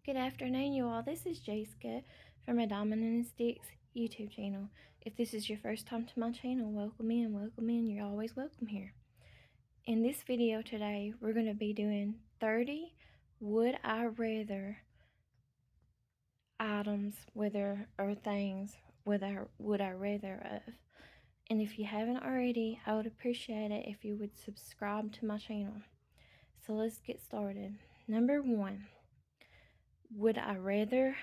Good afternoon, you all. This is Jessica from my Diamond and Sticks YouTube channel. If this is your first time to my channel, welcome in, welcome in. You're always welcome here. In this video today, we're going to be doing 30 would I rather items, or things would I rather of. And if you haven't already, I would appreciate it if you would subscribe to my channel. So let's get started. Number 1. Would I rather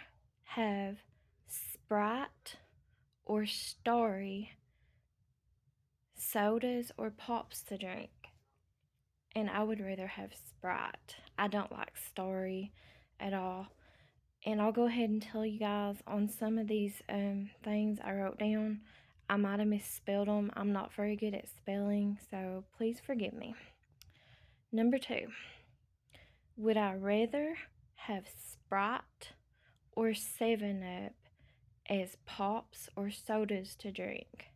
have Sprite or Starry sodas or pops to drink? And I would rather have Sprite. I don't like Starry at all. And I'll go ahead and tell you guys on some of these things I wrote down, I might have misspelled them. I'm not very good at spelling, so please forgive me. Number 2. Would I rather have Sprite or 7-Up as pops or sodas to drink?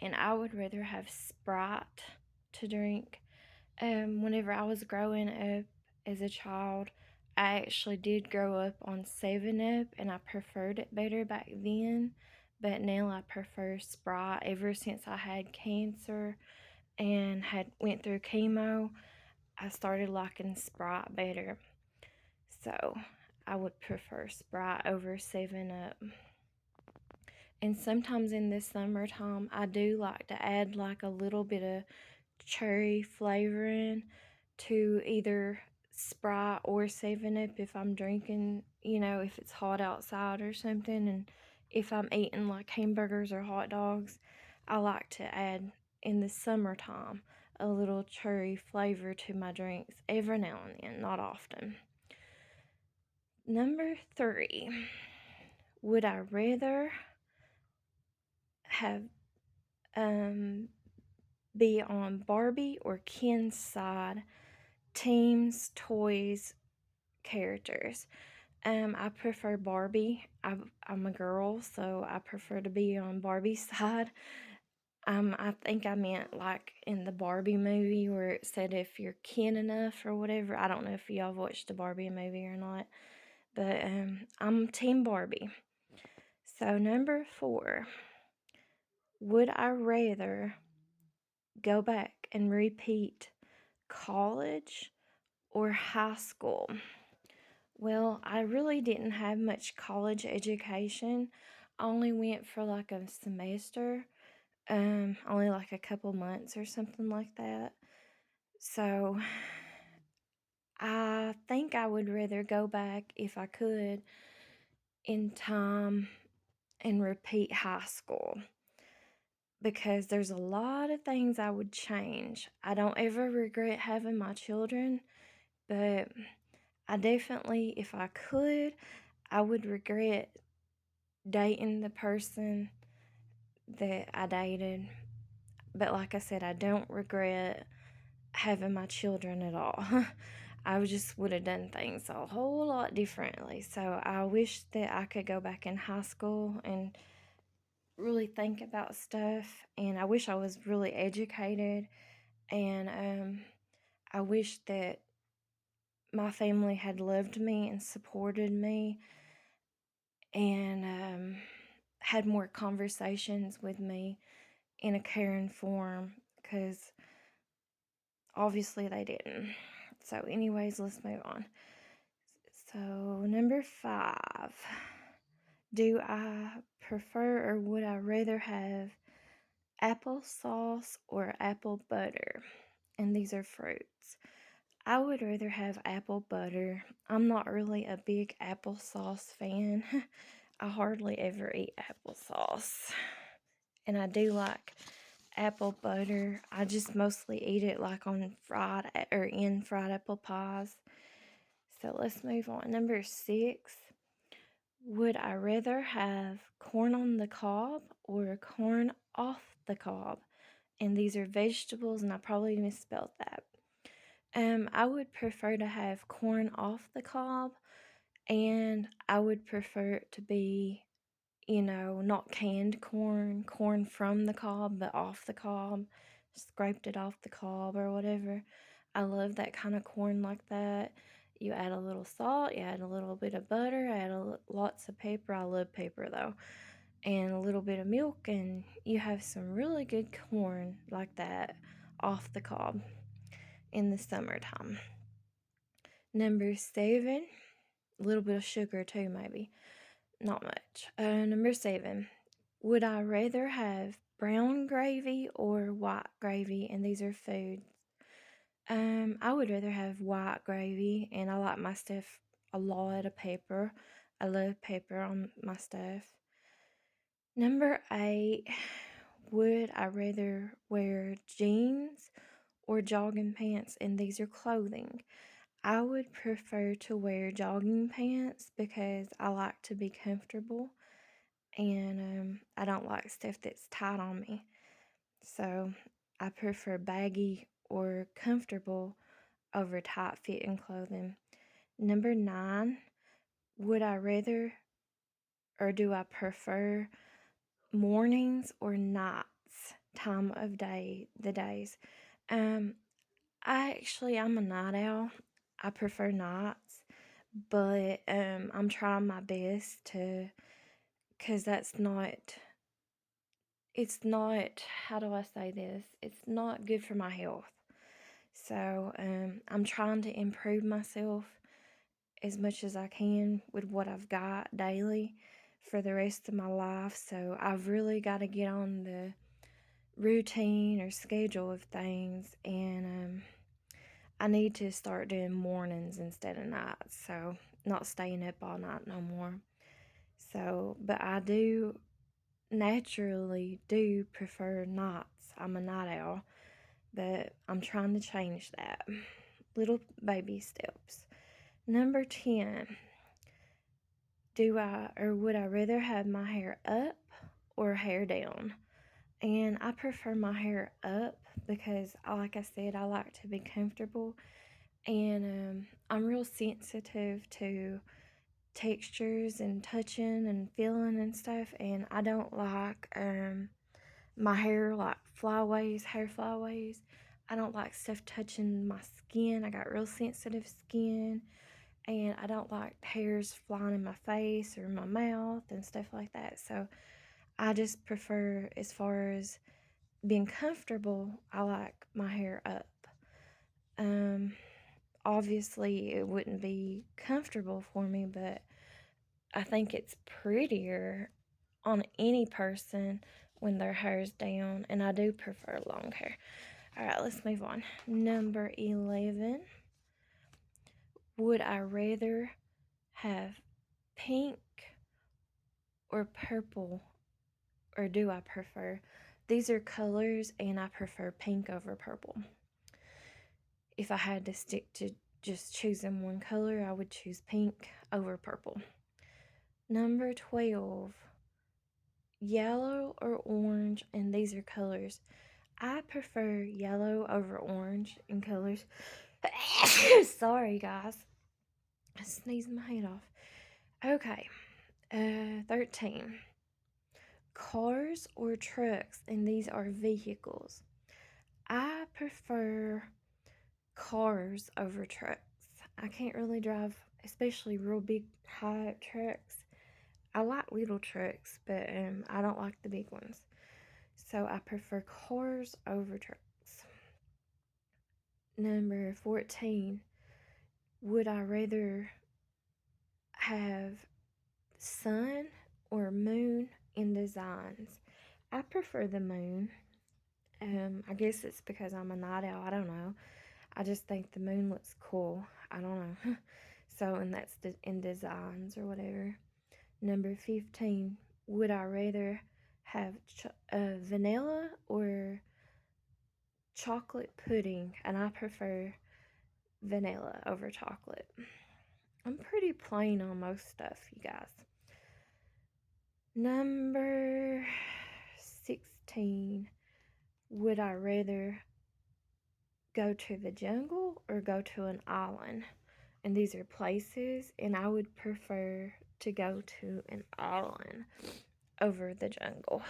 And I would rather have Sprite to drink. Whenever I was growing up as a child, I actually did grow up on 7-Up, and I preferred it better back then. But now I prefer Sprite. Ever since I had cancer and went through chemo, I started liking Sprite better. So I would prefer Sprite over 7-Up. And sometimes in the summertime, I do like to add like a little bit of cherry flavoring to either Sprite or 7-Up if I'm drinking, if it's hot outside or something. And if I'm eating like hamburgers or hot dogs, I like to add in the summertime a little cherry flavor to my drinks every now and then, not often. Number 3. Would I rather have be on Barbie or Ken's side, teams, toys, characters? I prefer Barbie. I'm a girl, so I prefer to be on Barbie's side. I think I meant like in the Barbie movie where it said if you're kin enough or whatever. I don't know if y'all watched the Barbie movie or not, but I'm Team Barbie. So number 4. Would I rather go back and repeat college or high school? Well, I really didn't have much college education. I only went for like a semester, only like a couple months or something like that. So I think I would rather go back if I could in time and repeat high school, because there's a lot of things I would change. I don't ever regret having my children, but I definitely, if I could, I would regret dating the person that I dated. But like I said, I don't regret having my children at all. I just would have done things a whole lot differently. So I wish that I could go back in high school and really think about stuff. And I wish I was really educated. And I wish that my family had loved me and supported me and had more conversations with me in a caring form, because obviously they didn't. So anyways, let's move on. So number 5. Do I prefer or would I rather have applesauce or apple butter? And these are fruits. I would rather have apple butter. I'm not really a big applesauce fan. I hardly ever eat applesauce. And I do like apple butter. I just mostly eat it like on fried or in fried apple pies. So let's move on. Number 6. Would I rather have corn on the cob or corn off the cob? And these are vegetables, and I probably misspelled that. I would prefer to have corn off the cob, and I would prefer it to be, not canned corn from the cob, but off the cob, scraped it off the cob or whatever. I love that kind of corn like that. You add a little salt, you add a little bit of butter, add lots of pepper. I love pepper though. And a little bit of milk, and you have some really good corn like that off the cob in the summertime. Number 7, a little bit of sugar too, maybe. Not much. Number 7, would I rather have brown gravy or white gravy? And these are foods. I would rather have white gravy, and I like my stuff a lot of pepper. I love pepper on my stuff. Number 8, would I rather wear jeans or jogging pants? And these are clothing. I would prefer to wear jogging pants because I like to be comfortable, and I don't like stuff that's tight on me. So I prefer baggy or comfortable over tight fitting clothing. Number 9, would I rather or do I prefer mornings or nights time of day, the days? I'm a night owl. I prefer nights, but I'm trying my best to, cuz it's not, how do I say this? It's not good for my health. So, I'm trying to improve myself as much as I can with what I've got daily for the rest of my life. So, I've really got to get on the routine or schedule of things, and I need to start doing mornings instead of nights. So, not staying up all night no more. So, but I do naturally do prefer nights. I'm a night owl, but I'm trying to change that. Little baby steps. Number 10, would I rather have my hair up or hair down? And I prefer my hair up because, like I said, I like to be comfortable, and I'm real sensitive to textures and touching and feeling and stuff, and I don't like my hair like hair flyaways. I don't like stuff touching my skin. I got real sensitive skin, and I don't like hairs flying in my face or my mouth and stuff like that. So I just prefer, as far as being comfortable, I like my hair up. Um Obviously it wouldn't be comfortable for me, but I think it's prettier on any person when their hair's down, and I do prefer long hair. All right, let's move on. Number 11, would I rather have pink or purple, or do I prefer? These are colors, and I prefer pink over purple. If I had to stick to just choosing one color, I would choose pink over purple. Number 12, yellow or orange, and these are colors. I prefer yellow over orange in colors. Sorry, guys. I sneezed my head off. Okay. 13. Cars or trucks, and these are vehicles. I prefer cars over trucks. I can't really drive, especially real big, high trucks. I like little trucks, but I don't like the big ones. So I prefer cars over trucks. Number 14. Would I rather have sun or moon in designs? I prefer the moon. I guess it's because I'm a night owl. I don't know. I just think the moon looks cool. I don't know. So, and that's in designs or whatever. Number 15. Would I rather have vanilla or chocolate pudding? And I prefer vanilla over chocolate. I'm pretty plain on most stuff, you guys. Number 16. Would I rather go to the jungle or go to an island? And these are places, and I would prefer to go to an island over the jungle.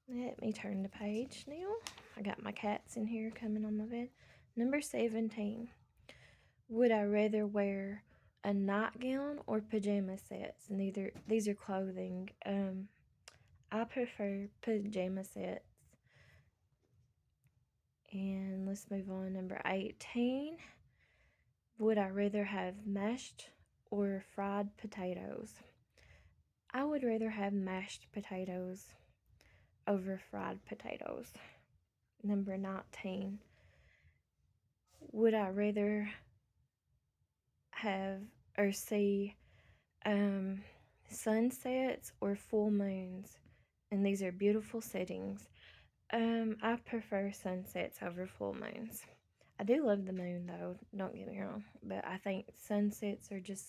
Let me turn the page now. I got my cats in here coming on my bed. Number 17. Would I rather wear a nightgown or pajama sets? And these are clothing. I prefer pajama sets. And let's move on. Number 18. Would I rather have mashed or fried potatoes? I would rather have mashed potatoes over fried potatoes. Number 19. Would I rather have or see sunsets or full moons? And these are beautiful settings. I prefer sunsets over full moons. I do love the moon though, don't get me wrong, but I think sunsets are just,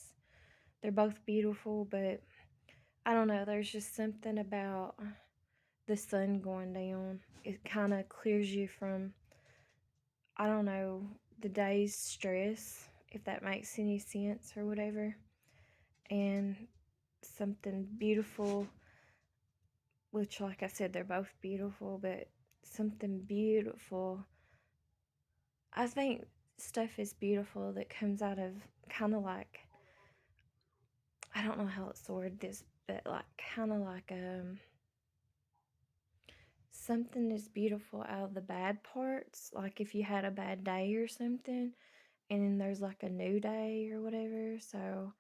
they're both beautiful, but I don't know, there's just something about the sun going down. It kind of clears you from, I don't know, the day's stress, if that makes any sense or whatever. And something beautiful, which, like I said, they're both beautiful, but something beautiful. I think stuff is beautiful that comes out of kind of like, I don't know how it's worded this, but like kind of like something is beautiful out of the bad parts. Like if you had a bad day or something, and then there's like a new day or whatever. So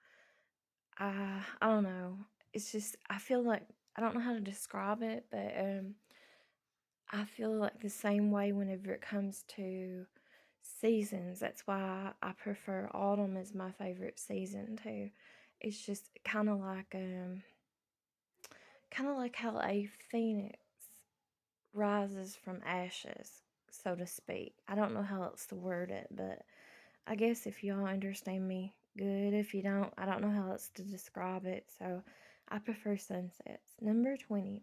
I don't know. It's just I feel like I don't know how to describe it, but I feel like the same way whenever it comes to seasons. That's why I prefer autumn as my favorite season too. It's just kind of like how a phoenix rises from ashes, so to speak. I don't know how else to word it, but I guess if y'all understand me, good. If you don't, I don't know how else to describe it. So I prefer sunsets. Number 20.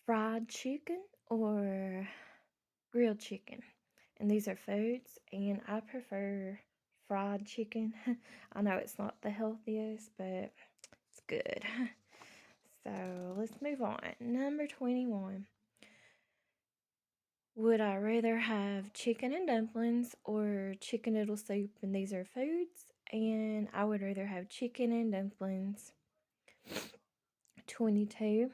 Fried chicken or grilled chicken. And these are foods, and I prefer fried chicken. I know it's not the healthiest, but it's good. So let's move on. Number 21. Would I rather have chicken and dumplings or chicken noodle soup? And these are foods, and I would rather have chicken and dumplings. 22.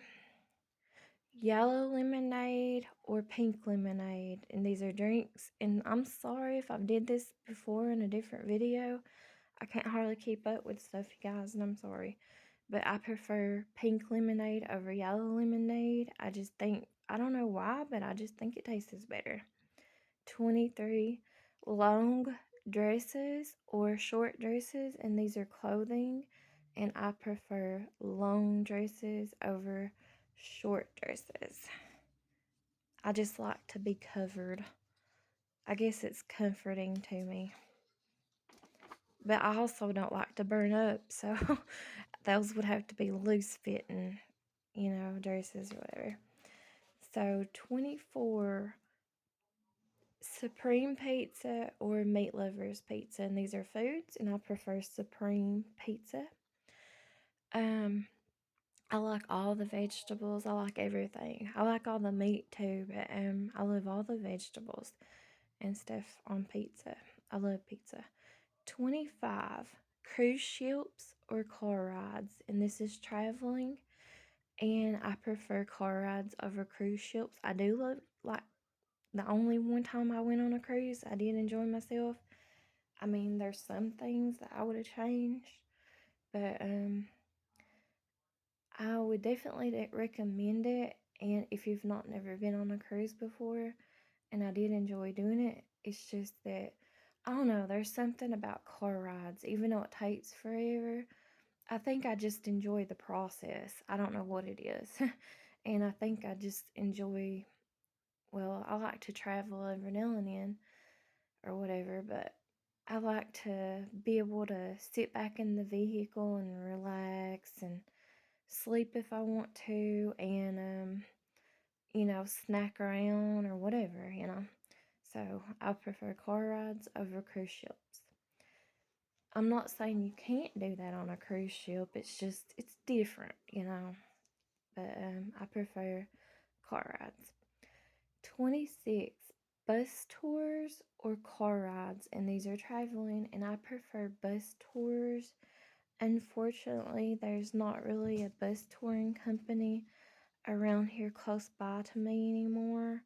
Yellow lemonade or pink lemonade, and these are drinks. And I'm sorry if I've did this before in a different video. I can't hardly keep up with stuff, you guys, and I'm sorry. But I prefer pink lemonade over yellow lemonade. I just think, I don't know why, but I just think it tastes better. 23. Long dresses or short dresses, and these are clothing, and I prefer long dresses over short dresses. I just like to be covered. I guess it's comforting to me. But I also don't like to burn up, so those would have to be loose fitting, dresses or whatever. So 24. Supreme pizza or meat lovers pizza, and these are foods, and I prefer supreme pizza. I like all the vegetables. I like everything. I like all the meat too, but I love all the vegetables and stuff on pizza. I love pizza. 25. Cruise ships or car rides, and this is traveling, and I prefer car rides over cruise ships. I do love, like, the only one time I went on a cruise, I did enjoy myself. I mean, there's some things that I would have changed, but I would definitely recommend it. And if you've not never been on a cruise before, and I did enjoy doing it, it's just that I don't know. There's something about car rides, even though it takes forever. I think I just enjoy the process. I don't know what it is, and I think I just enjoy. Well, I like to travel every now and then, or whatever, but I like to be able to sit back in the vehicle and relax and sleep if I want to, and snack around or whatever. So I prefer car rides over cruise ships. I'm not saying you can't do that on a cruise ship. It's just it's different. But I prefer car rides. 26. bus tours or car rides, and these are traveling, and I prefer bus tours. Unfortunately, there's not really a bus touring company around here close by to me anymore.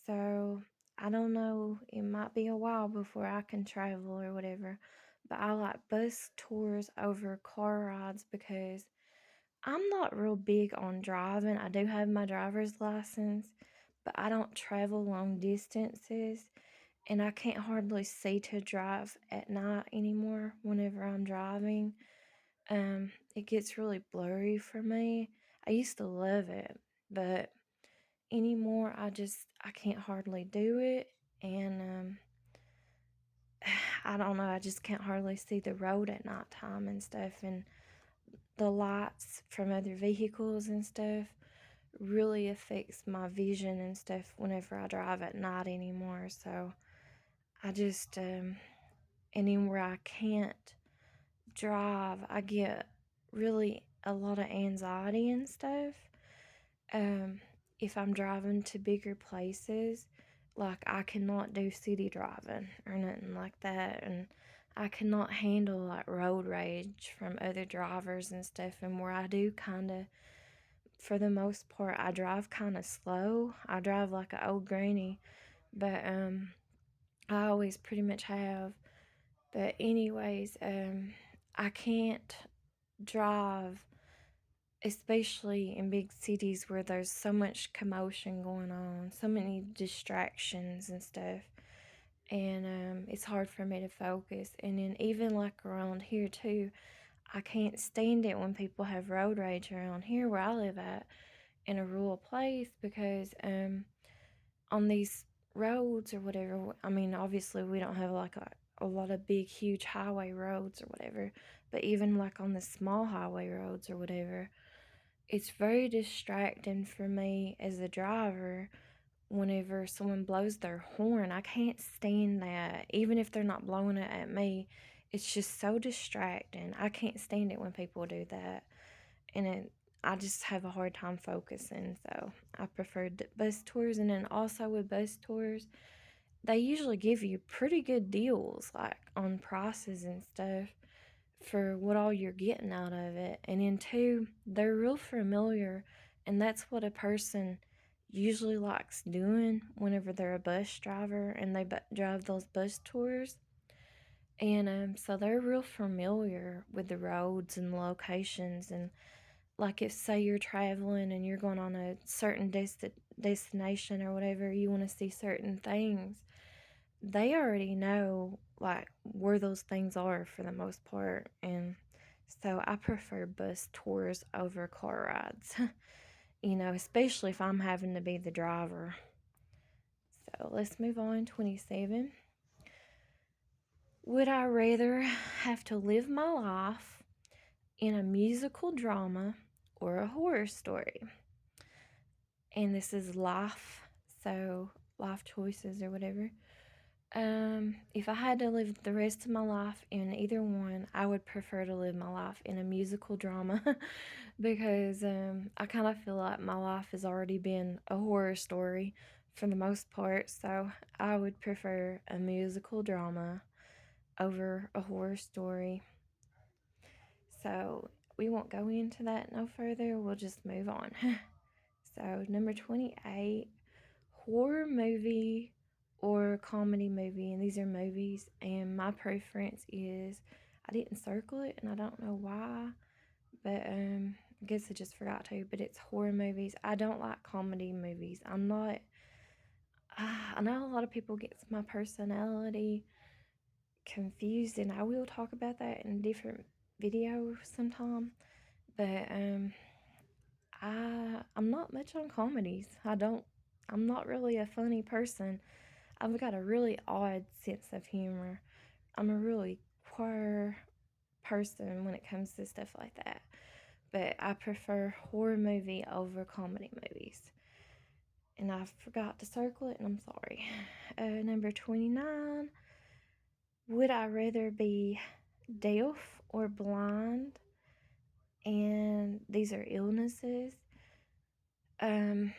So I don't know, it might be a while before I can travel or whatever. But I like bus tours over car rides because I'm not real big on driving. I do have my driver's license, but I don't travel long distances and I can't hardly see to drive at night anymore whenever I'm driving. It gets really blurry for me. I used to love it, but anymore I can't hardly do it, and I don't know, I just can't hardly see the road at nighttime and stuff, and the lights from other vehicles and stuff really affects my vision and stuff whenever I drive at night anymore. So I just anywhere I can't drive, I get really a lot of anxiety and stuff. Um, if I'm driving to bigger places, like I cannot do city driving or nothing like that, and I cannot handle like road rage from other drivers and stuff. And where I do kind of, for the most part, I drive kind of slow. I drive like an old granny, but I always pretty much have. But anyways, I can't drive, especially in big cities where there's so much commotion going on, so many distractions and stuff. And it's hard for me to focus. And then even like around here too, I can't stand it when people have road rage around here where I live at in a rural place because on these roads or whatever, I mean, obviously we don't have like a lot of big, huge highway roads or whatever, but even like on the small highway roads or whatever, it's very distracting for me as a driver whenever someone blows their horn. I can't stand that. Even if they're not blowing it at me, it's just so distracting. I can't stand it when people do that. And I just have a hard time focusing. So I prefer bus tours. And then also with bus tours, they usually give you pretty good deals, like on prices and stuff for what all you're getting out of it. And then two, they're real familiar, and that's what a person usually likes doing whenever they're a bus driver and they drive those bus tours. And so they're real familiar with the roads and locations. And like if say you're traveling and you're going on a certain destination or whatever, you want to see certain things, they already know like where those things are for the most part. And so I prefer bus tours over car rides. Especially if I'm having to be the driver. So let's move on. 27. Would I rather have to live my life in a musical drama or a horror story? And this is life, so life choices or whatever. If I had to live the rest of my life in either one, I would prefer to live my life in a musical drama because I kind of feel like my life has already been a horror story for the most part. So I would prefer a musical drama over a horror story. So we won't go into that no further. We'll just move on. So number 28, horror movie or comedy movie, and these are movies, and my preference is, I didn't circle it and I don't know why, but I guess I just forgot to, but it's horror movies. I don't like comedy movies. I'm not I know a lot of people gets my personality confused, and I will talk about that in a different video sometime, but I'm not much on comedies. I'm not really a funny person. I've got a really odd sense of humor. I'm a really queer person when it comes to stuff like that. But I prefer horror movie over comedy movies. And I forgot to circle it, and I'm sorry. Number 29. Would I rather be deaf or blind? And these are illnesses. I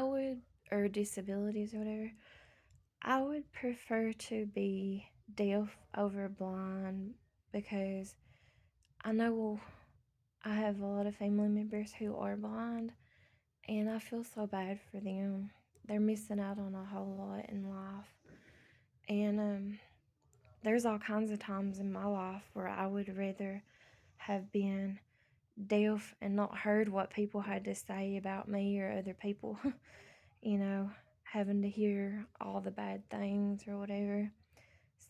would, or disabilities or whatever. I would prefer to be deaf over blind because I know I have a lot of family members who are blind, and I feel so bad for them. They're missing out on a whole lot in life. And there's all kinds of times in my life where I would rather have been deaf and not heard what people had to say about me or other people, you know, having to hear all the bad things or whatever.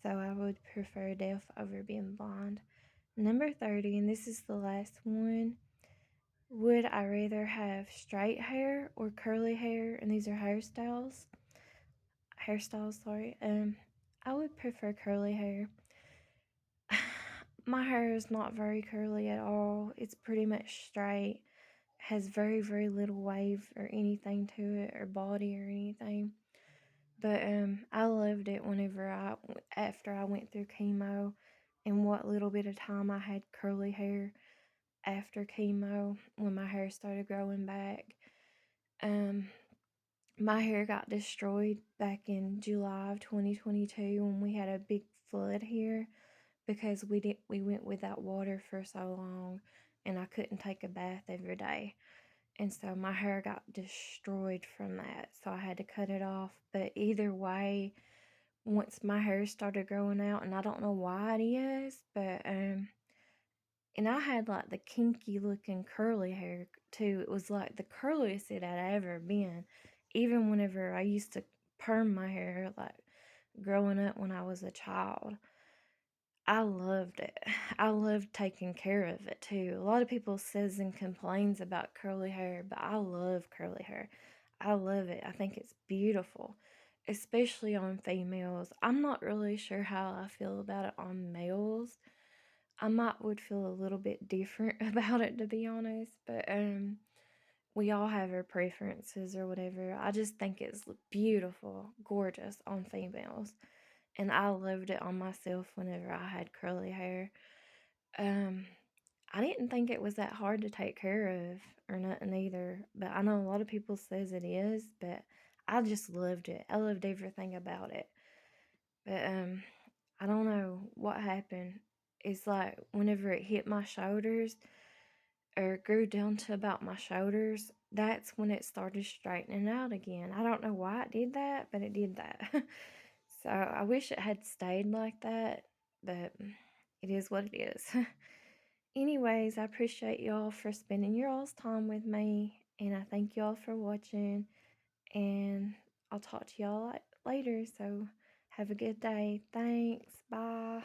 So I would prefer deaf over being blind. Number 30, and this is the last one. Would I rather have straight hair or curly hair? And these are hairstyles. Hairstyles, sorry. I would prefer curly hair. My hair is not very curly at all. It's pretty much straight. Has very, very little wave or anything to it or body or anything. But I loved it after I went through chemo and what little bit of time I had curly hair after chemo when my hair started growing back. Um, my hair got destroyed back in July of 2022 when we had a big flood here because we went without water for so long and I couldn't take a bath every day. And so my hair got destroyed from that. So I had to cut it off. But either way, once my hair started growing out, and I don't know why it is, but and I had like the kinky looking curly hair too. It was like the curliest it had ever been. Even whenever I used to perm my hair, like growing up when I was a child. I loved it. I loved taking care of it too. A lot of people says and complains about curly hair, but I love curly hair. I love it. I think it's beautiful, especially on females. I'm not really sure how I feel about it on males. I might would feel a little bit different about it to be honest, but we all have our preferences or whatever. I just think it's beautiful, gorgeous on females. And I loved it on myself whenever I had curly hair. Um, I didn't think it was that hard to take care of or nothing either, but I know a lot of people says it is, but I just loved it. I loved everything about it. But I don't know what happened. It's like whenever it hit my shoulders or grew down to about my shoulders, that's when it started straightening out again. I don't know why it did that, but it did that. So I wish it had stayed like that, but it is what it is. Anyways, I appreciate y'all for spending your all's time with me, and I thank y'all for watching, and I'll talk to y'all later. So have a good day. Thanks. Bye.